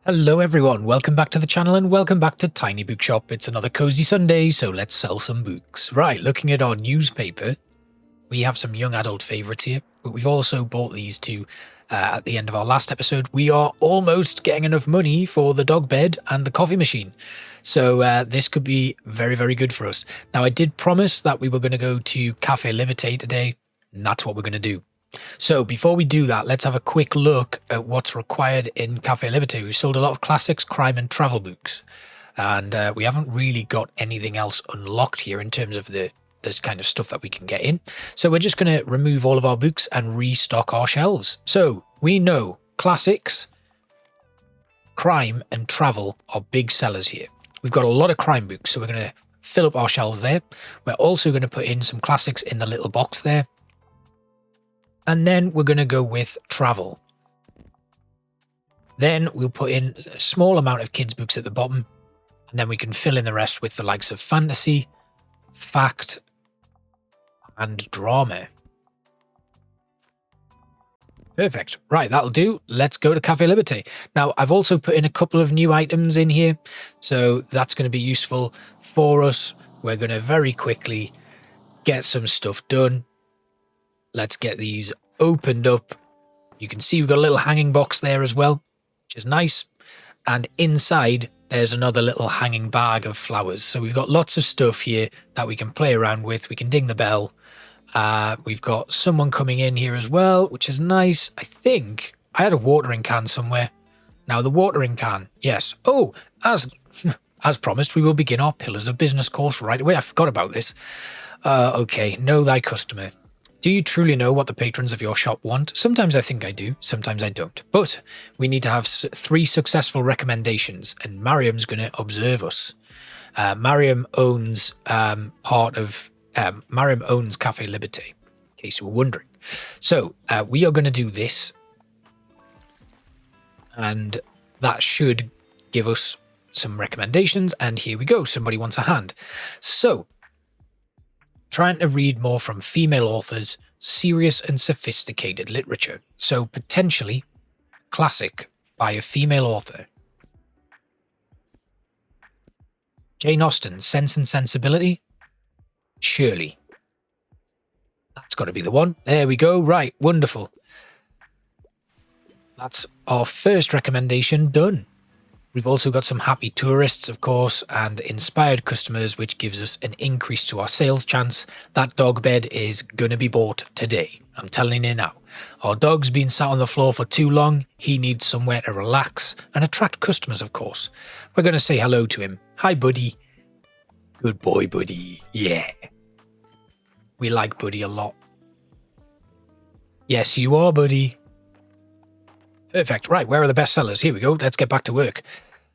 Hello everyone, welcome back to the channel and welcome back to Tiny Bookshop. It's another cozy Sunday, so let's sell some books. Right, looking at our newspaper, we have some young adult favourites here, but we've also bought these two at the end of our last episode. We are almost getting enough money for the dog bed and the coffee machine. So this could be very, very good for us. Now, I did promise that we were going to go to Café Liberté today, and that's what we're going to do. So before we do that, let's have a quick look at what's required in Café Liberté. We've sold a lot of classics, crime and travel books, and we haven't really got anything else unlocked here in terms of this kind of stuff that we can get in. So we're just going to remove all of our books and restock our shelves. So we know classics, crime and travel are big sellers here. We've got a lot of crime books, so we're going to fill up our shelves there. We're also going to put in some classics in the little box there. And then we're going to go with travel. Then we'll put in a small amount of kids' books at the bottom. And then we can fill in the rest with the likes of fantasy, fact, and drama. Perfect. Right, that'll do. Let's go to Café Liberté. Now, I've also put in a couple of new items in here. So that's going to be useful for us. We're going to very quickly get some stuff done. Let's get these opened up. You can see we've got a little hanging box there as well, which is nice. And inside, there's another little hanging bag of flowers. So we've got lots of stuff here that we can play around with. We can ding the bell. We've got someone coming in here as well, which is nice. I think I had a watering can somewhere. Now the watering can, yes. Oh, as promised, we will begin our Pillars of Business course right away. I forgot about this. Okay, know thy customer. Do you truly know what the patrons of your shop want? Sometimes I think I do, sometimes I don't. But we need to have 3 successful recommendations, and Maryam's going to observe us. Maryam owns Maryam owns Café Liberté, in case you were wondering. So we are going to do this, and that should give us some recommendations. And here we go. Somebody wants a hand. So, trying to read more from female authors, serious and sophisticated literature. So potentially classic by a female author. Jane Austen, Sense and Sensibility? Surely. That's got to be the one. There we go. Right, wonderful. That's our first recommendation done. We've also got some happy tourists, of course, and inspired customers, which gives us an increase to our sales chance. That dog bed is going to be bought today. I'm telling you now. Our dog's been sat on the floor for too long. He needs somewhere to relax and attract customers, of course. We're going to say hello to him. Hi, Buddy. Good boy, Buddy. Yeah. We like Buddy a lot. Yes, you are, Buddy. Perfect. Right, where are the bestsellers? Here we go. Let's get back to work.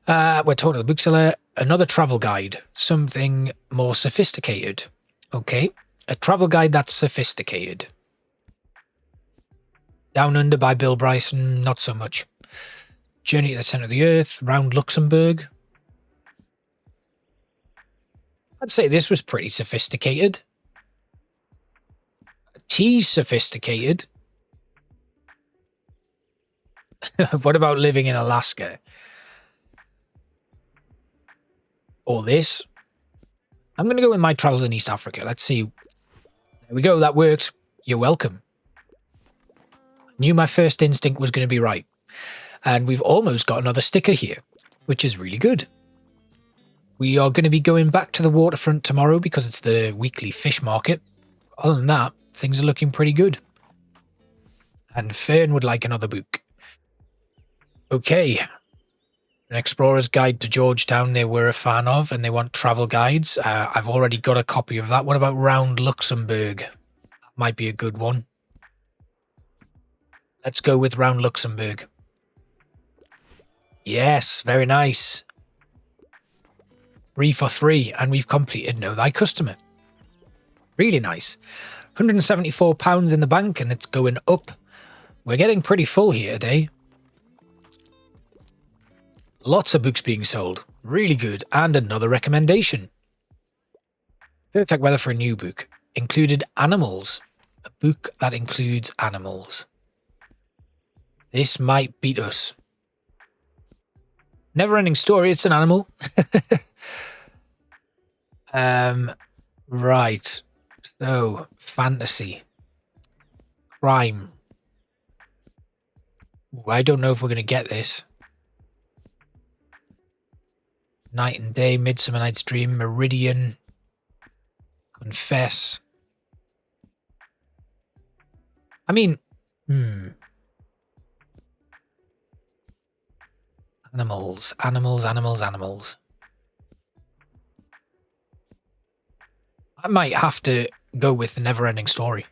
We're talking to the bookseller. Another travel guide. Something more sophisticated. Okay. A travel guide that's sophisticated. Down Under by Bill Bryson. Not so much. Journey to the Centre of the Earth. Round Luxembourg. I'd say this was pretty sophisticated. Tea's sophisticated. What about living in Alaska? Or this? I'm going to go with my travels in East Africa. Let's see. There we go. That worked. You're welcome. Knew my first instinct was going to be right. And we've almost got another sticker here, which is really good. We are going to be going back to the waterfront tomorrow because it's the weekly fish market. Other than that, things are looking pretty good. And Fern would like another book. Okay. An Explorer's Guide to Georgetown they were a fan of, and they want travel guides. I've already got a copy of that. What about Round Luxembourg? That might be a good one. Let's go with Round Luxembourg. Yes, very nice. 3 for 3, and we've completed Know Thy Customer. Really nice. £174 in the bank, and it's going up. We're getting pretty full here today. Lots of books being sold. Really good. And another recommendation. Perfect weather for a new book. Included Animals. A book that includes animals. This might beat us. Never-ending story. It's an animal. Right. So, fantasy. Crime. Ooh, I don't know if we're going to get this. Night and Day, Midsummer Night's Dream, Meridian, Confess. I mean, Animals. I might have to go with the Never-ending Story.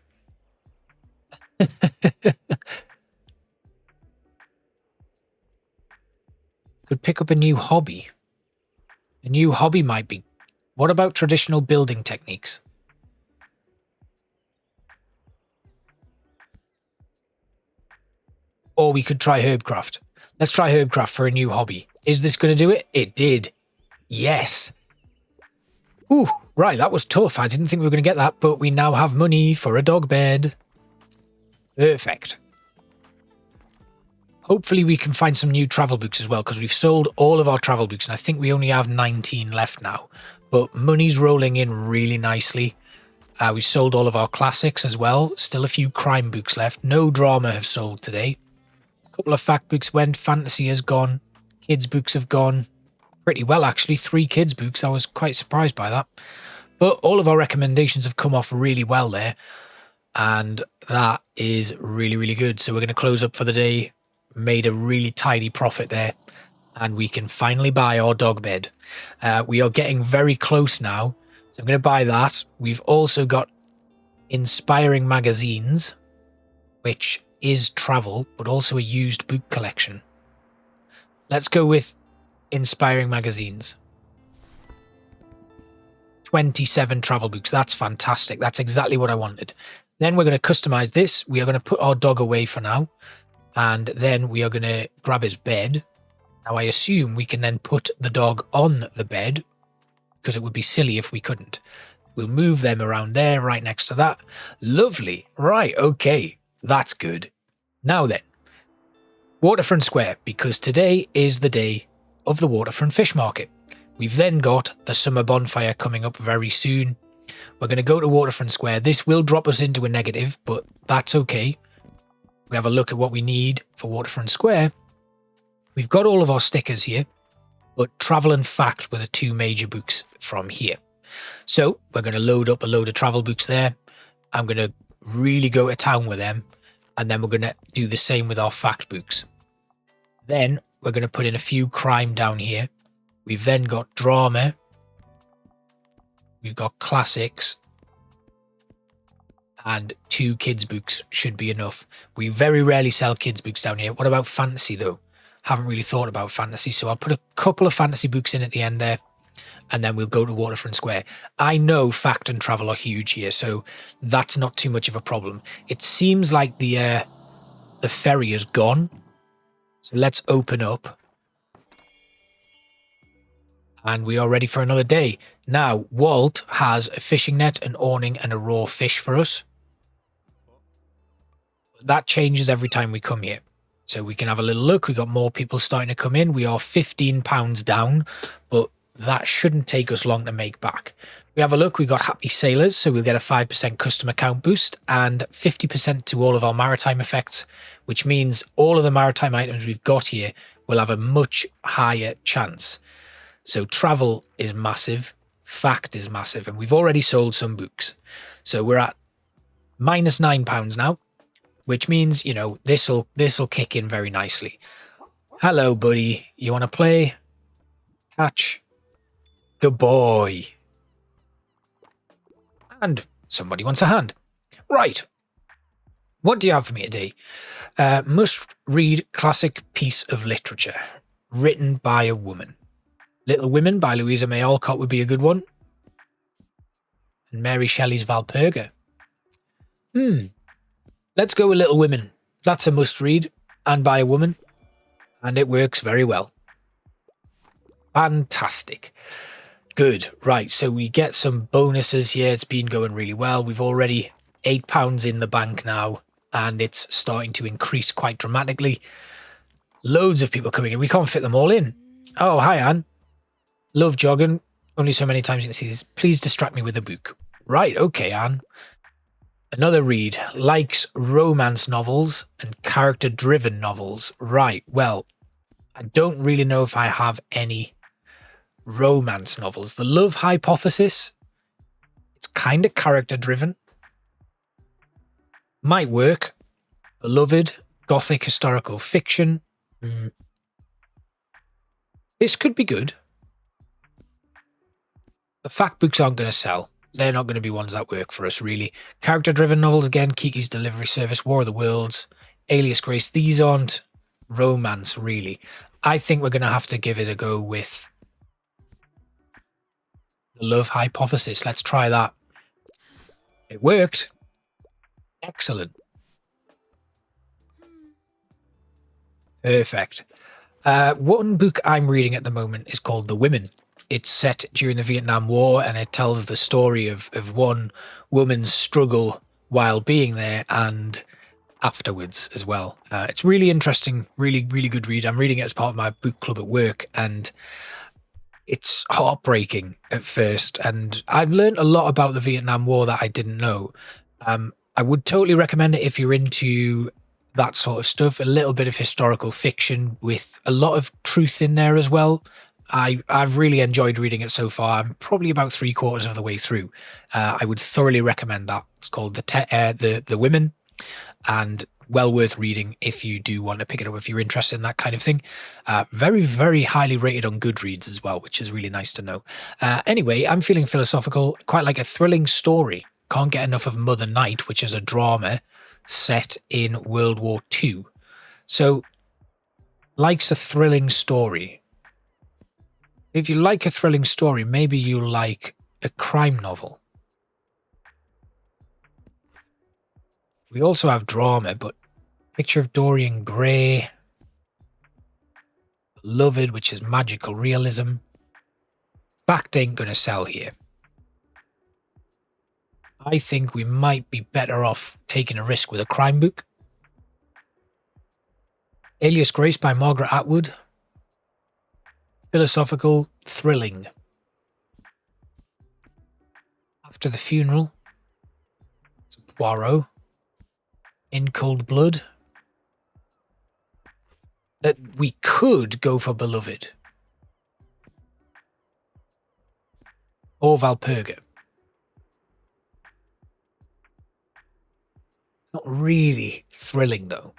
Could pick up a new hobby. A new hobby might be... What about traditional building techniques? Or we could try Herbcraft. Let's try Herbcraft for a new hobby. Is this going to do it? It did. Yes. Ooh, right, that was tough. I didn't think we were going to get that, but we now have money for a dog bed. Perfect. Hopefully we can find some new travel books as well, because we've sold all of our travel books, and I think we only have 19 left now. But money's rolling in really nicely. We sold all of our classics as well. Still a few crime books left. No drama have sold today. A couple of fact books went. Fantasy has gone. Kids books have gone. Pretty well, actually. 3 kids books. I was quite surprised by that. But all of our recommendations have come off really well there. And that is really, really good. So we're going to close up for the day. Made a really tidy profit there. And we can finally buy our dog bed. We are getting very close now. So I'm going to buy that. We've also got Inspiring Magazines, which is travel, but also a used book collection. Let's go with Inspiring Magazines. 27 travel books. That's fantastic. That's exactly what I wanted. Then we're going to customize this. We are going to put our dog away for now. And then we are going to grab his bed. Now, I assume we can then put the dog on the bed, because it would be silly if we couldn't. We'll move them around there, right next to that. Lovely. Right, okay. That's good. Now then, Waterfront Square, because today is the day of the Waterfront Fish Market. We've then got the Summer Bonfire coming up very soon. We're going to go to Waterfront Square. This will drop us into a negative, but that's okay. We have a look at what we need for Waterfront Square. We've got all of our stickers here, but Travel and Fact were the 2 major books from here. So we're going to load up a load of travel books there. I'm going to really go to town with them. And then we're going to do the same with our fact books. Then we're going to put in a few crime down here. We've then got drama. We've got classics. And 2 kids books should be enough. We very rarely sell kids books down here. What about fantasy though? Haven't really thought about fantasy. So I'll put a couple of fantasy books in at the end there. And then we'll go to Waterfront Square. I know fact and travel are huge here, so that's not too much of a problem. It seems like the ferry is gone. So let's open up. And we are ready for another day. Now, Walt has a fishing net, an awning, and a raw fish for us. That changes every time we come here. So we can have a little look. We've got more people starting to come in. We are £15 down, but that shouldn't take us long to make back. We have a look. We've got Happy Sailors, so we'll get a 5% customer count boost and 50% to all of our maritime effects, which means all of the maritime items we've got here will have a much higher chance. So travel is massive, fact is massive, and we've already sold some books. So we're at minus £9 now, which means, you know, this'll kick in very nicely. Hello, buddy. You want to play? Catch. Good boy. And somebody wants a hand. Right. What do you have for me today? Must read classic piece of literature written by a woman. Little Women by Louisa May Alcott would be a good one. And Mary Shelley's Valperga. Let's go with Little Women. That's a must read and by a woman. And it works very well. Fantastic. Good. Right. So we get some bonuses here. It's been going really well. We've already £8 in the bank now, and it's starting to increase quite dramatically. Loads of people coming in. We can't fit them all in. Oh, hi, Anne. Love jogging. Only so many times you can see this. Please distract me with a book. Right, okay, Anne. Another read. Likes romance novels and character-driven novels. Right, well, I don't really know if I have any romance novels. The Love Hypothesis, it's kind of character-driven. Might work. Beloved, gothic historical fiction. This could be good. The fact books aren't going to sell. They're not going to be ones that work for us, really. Character-driven novels, again, Kiki's Delivery Service, War of the Worlds, Alias Grace. These aren't romance, really. I think we're going to have to give it a go with the Love Hypothesis. Let's try that. It worked. Excellent. Perfect. One book I'm reading at the moment is called The Women. It's set during the Vietnam War, and it tells the story of one woman's struggle while being there and afterwards as well. It's really interesting, really, really good read. I'm reading it as part of my book club at work, and it's heartbreaking at first. And I've learned a lot about the Vietnam War that I didn't know. I would totally recommend it if you're into that sort of stuff, a little bit of historical fiction with a lot of truth in there as well. I've really enjoyed reading it so far. I'm probably about 3/4 of the way through. I would thoroughly recommend that. It's called The Women, and well worth reading if you do want to pick it up if you're interested in that kind of thing. Very, very highly rated on Goodreads as well, which is really nice to know. Anyway, I'm feeling philosophical, quite like a thrilling story. Can't get enough of Mother Night, which is a drama set in World War II. So, likes a thrilling story. If you like a thrilling story, maybe you like a crime novel. We also have drama, but Picture of Dorian Gray, Beloved, which is magical realism. Fact ain't gonna sell here. I think we might be better off taking a risk with a crime book. Alias Grace by Margaret Atwood. Philosophical, thrilling. After the Funeral. Poirot. In Cold Blood. That we could go for Beloved. Or Valperga. It's not really thrilling though.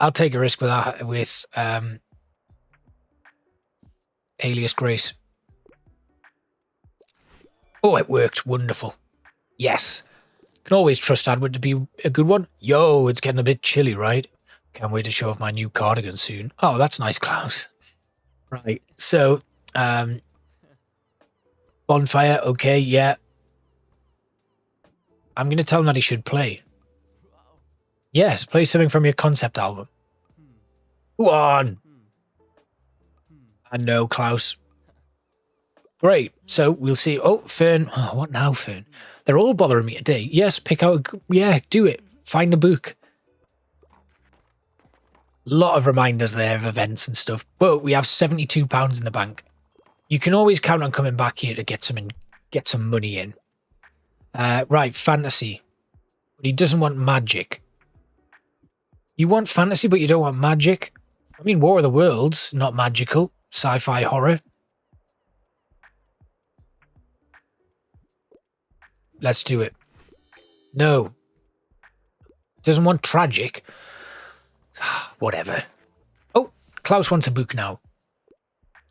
I'll take a risk with Alias Grace. Oh, it worked. Wonderful. Yes. Can always trust Edward to be a good one. Yo, it's getting a bit chilly, right? Can't wait to show off my new cardigan soon. Oh, that's nice, Klaus. Right. So, Bonfire. Okay, yeah. I'm going to tell him that he should play. Yes, play something from your concept album. Go on. I know, Klaus. Great. So we'll see. Oh, Fern. Oh, what now, Fern? They're all bothering me today. Yes, pick out. Yeah, do it. Find a book. A lot of reminders there of events and stuff. But we have £72 in the bank. You can always count on coming back here to get some money in. Right, fantasy. But he doesn't want magic. You want fantasy, but you don't want magic? I mean, War of the Worlds, not magical. Sci-fi horror. Let's do it. No. Doesn't want tragic. Whatever. Oh, Klaus wants a book now.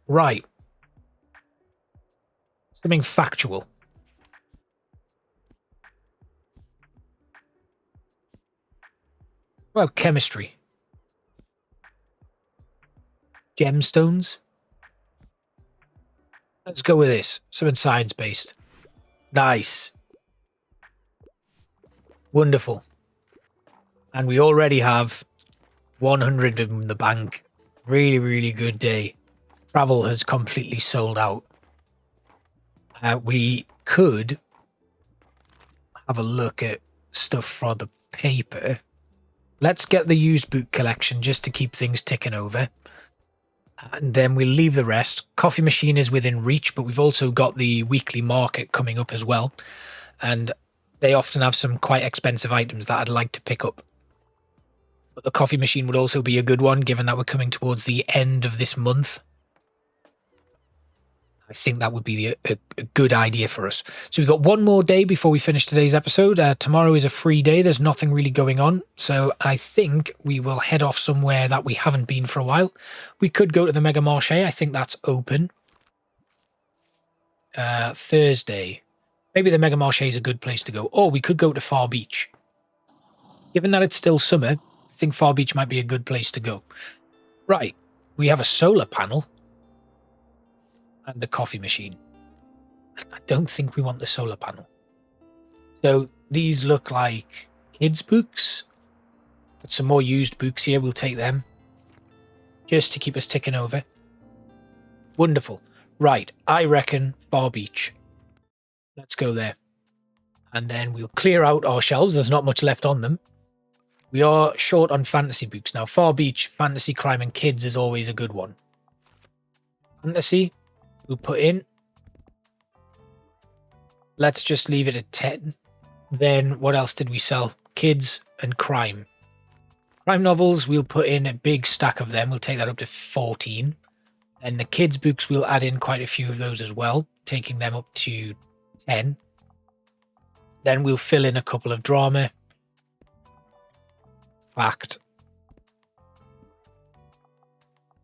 Right. Something factual. Well, chemistry. Gemstones. Let's go with this. Something science-based. Nice. Wonderful. And we already have 100 in the bank. Really, really good day. Travel has completely sold out. We could have a look at stuff for the paper. Let's get the used book collection just to keep things ticking over. And then we'll leave the rest. Coffee machine is within reach, but we've also got the weekly market coming up as well. And they often have some quite expensive items that I'd like to pick up. But the coffee machine would also be a good one, given that we're coming towards the end of this month. I think that would be a good idea for us. So we've got one more day before we finish today's episode. Tomorrow is a free day. There's nothing really going on. So I think we will head off somewhere that we haven't been for a while. We could go to the Mega Marché. I think that's open. Thursday. Maybe the Mega Marché is a good place to go. Or we could go to Far Beach. Given that it's still summer, I think Far Beach might be a good place to go. Right. We have a solar panel. And the coffee machine. I don't think we want the solar panel. So these look like kids' books. Got some more used books here. We'll take them. Just to keep us ticking over. Wonderful. Right. I reckon Far Beach. Let's go there. And then we'll clear out our shelves. There's not much left on them. We are short on fantasy books. Now, Far Beach, fantasy, crime and kids is always a good one. Fantasy. We'll put in. Let's just leave it at 10. Then what else did we sell? Kids and crime. Crime novels, we'll put in a big stack of them. We'll take that up to 14. And the kids' books, we'll add in quite a few of those as well, taking them up to 10. Then we'll fill in a couple of drama. Fact.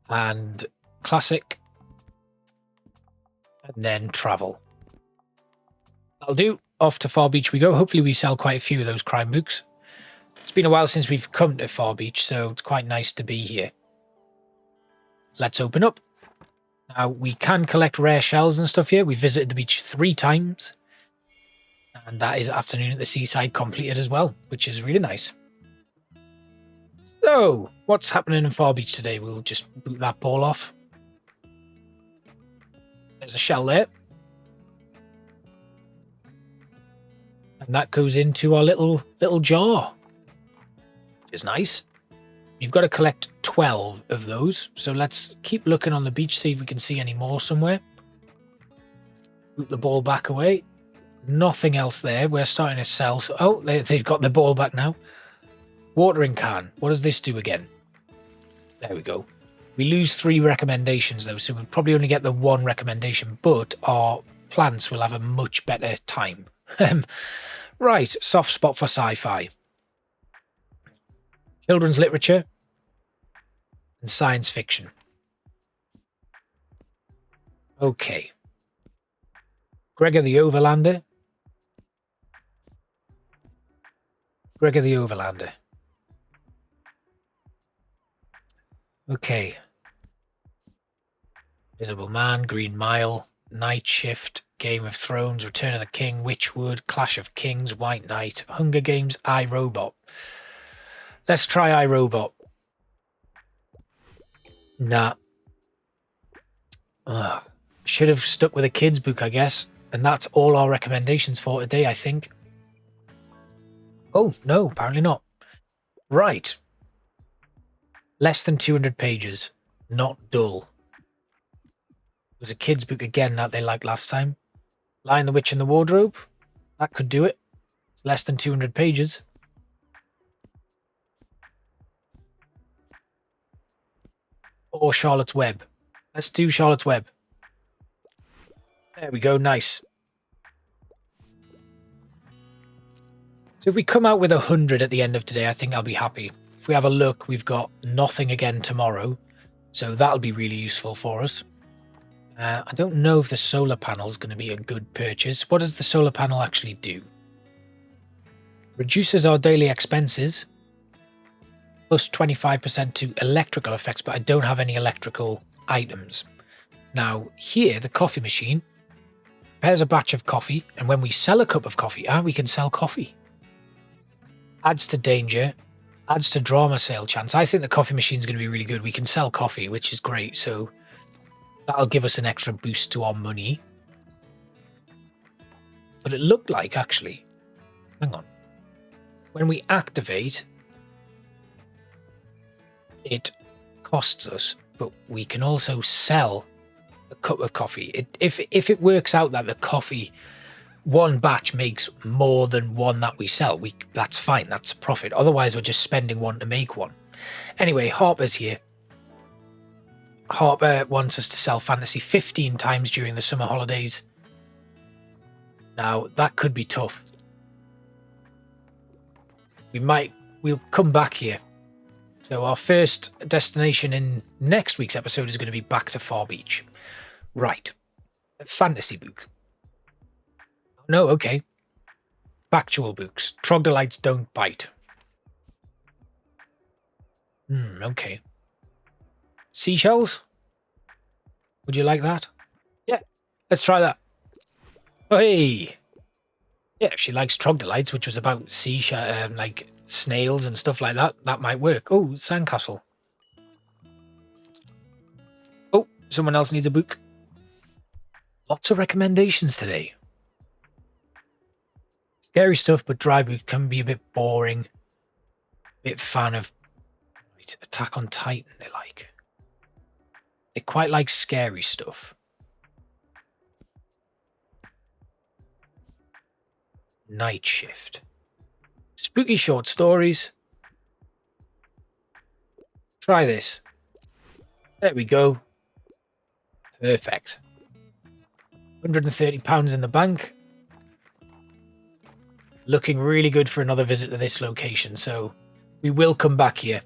And classic. And then travel. That'll do. Off to Far Beach we go. Hopefully we sell quite a few of those crime books. It's been a while since we've come to Far Beach, so it's quite nice to be here. Let's open up. Now, we can collect rare shells and stuff here. We visited the beach 3 times. And that is afternoon at the seaside completed as well, which is really nice. So, what's happening in Far Beach today? We'll just boot that ball off. There's a shell there. And that goes into our little jar. Which is nice. You've got to collect 12 of those. So let's keep looking on the beach, see if we can see any more somewhere. Boot the ball back away. Nothing else there. We're starting to sell. Oh, they've got the ball back now. Watering can. What does this do again? There we go. We lose 3 recommendations though, so we'll probably only get the 1 recommendation, but our plants will have a much better time. Right, soft spot for sci-fi. Children's literature and science fiction. Okay. Gregor the Overlander. Gregor the Overlander. Okay. Invisible Man, Green Mile, Night Shift, Game of Thrones, Return of the King, Witchwood, Clash of Kings, White Knight, Hunger Games, iRobot. Let's try iRobot. Nah. Should have stuck with a kid's book, I guess. And that's all our recommendations for today, I think. Oh, no, apparently not. Right. Less than 200 pages. Not dull. It was a kid's book again that they liked last time. Lion, the Witch and the Wardrobe. That could do it. It's less than 200 pages. Or Charlotte's Web. Let's do Charlotte's Web. There we go, nice. So if we come out with 100 at the end of today, I think I'll be happy. If we have a look, we've got nothing again tomorrow. So that'll be really useful for us. I don't know if the solar panel is going to be a good purchase. What does the solar panel actually do? Reduces our daily expenses. Plus 25% to electrical effects, but I don't have any electrical items. Now, here, the coffee machine prepares a batch of coffee, and when we sell a cup of coffee, we can sell coffee. Adds to danger, adds to drama sale chance. I think the coffee machine is going to be really good. We can sell coffee, which is great, so that'll give us an extra boost to our money. But it looked like, actually, hang on, when we activate it costs us, but we can also sell a cup of coffee. If it works out that the coffee, one batch makes more than one that we sell, that's fine, that's a profit. Otherwise, we're just spending one to make one. Anyway, Harper's here. Harper wants us to sell fantasy 15 times during the summer holidays. Now, that could be tough. We'll come back here. So our first destination in next week's episode is going to be back to Far Beach. Right. A fantasy book. No, okay. Factual books. Troglodytes don't bite. Okay. Seashells? Would you like that? Yeah, let's try that. Oh, hey! Yeah, if she likes troglodytes, which was about like snails and stuff like that, that might work. Oh, sandcastle. Oh, someone else needs a book. Lots of recommendations today. Scary stuff, but dry book can be a bit boring. Bit fan of Attack on Titan, they like. They quite like scary stuff. Night Shift. Spooky short stories. Try this. There we go. Perfect. £130 in the bank. Looking really good for another visit to this location, so we will come back here.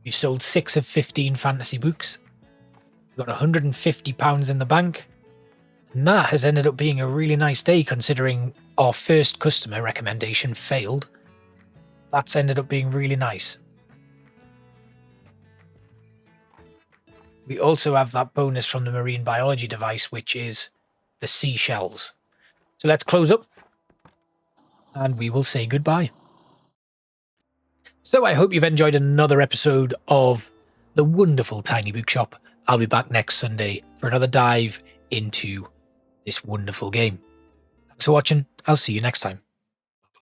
We've sold 6 of 15 fantasy books. We've got £150 in the bank. And that has ended up being a really nice day considering our first customer recommendation failed. That's ended up being really nice. We also have that bonus from the marine biology device, which is the seashells. So let's close up and we will say goodbye. So I hope you've enjoyed another episode of the wonderful Tiny Bookshop. I'll be back next Sunday for another dive into this wonderful game. Thanks for watching. I'll see you next time.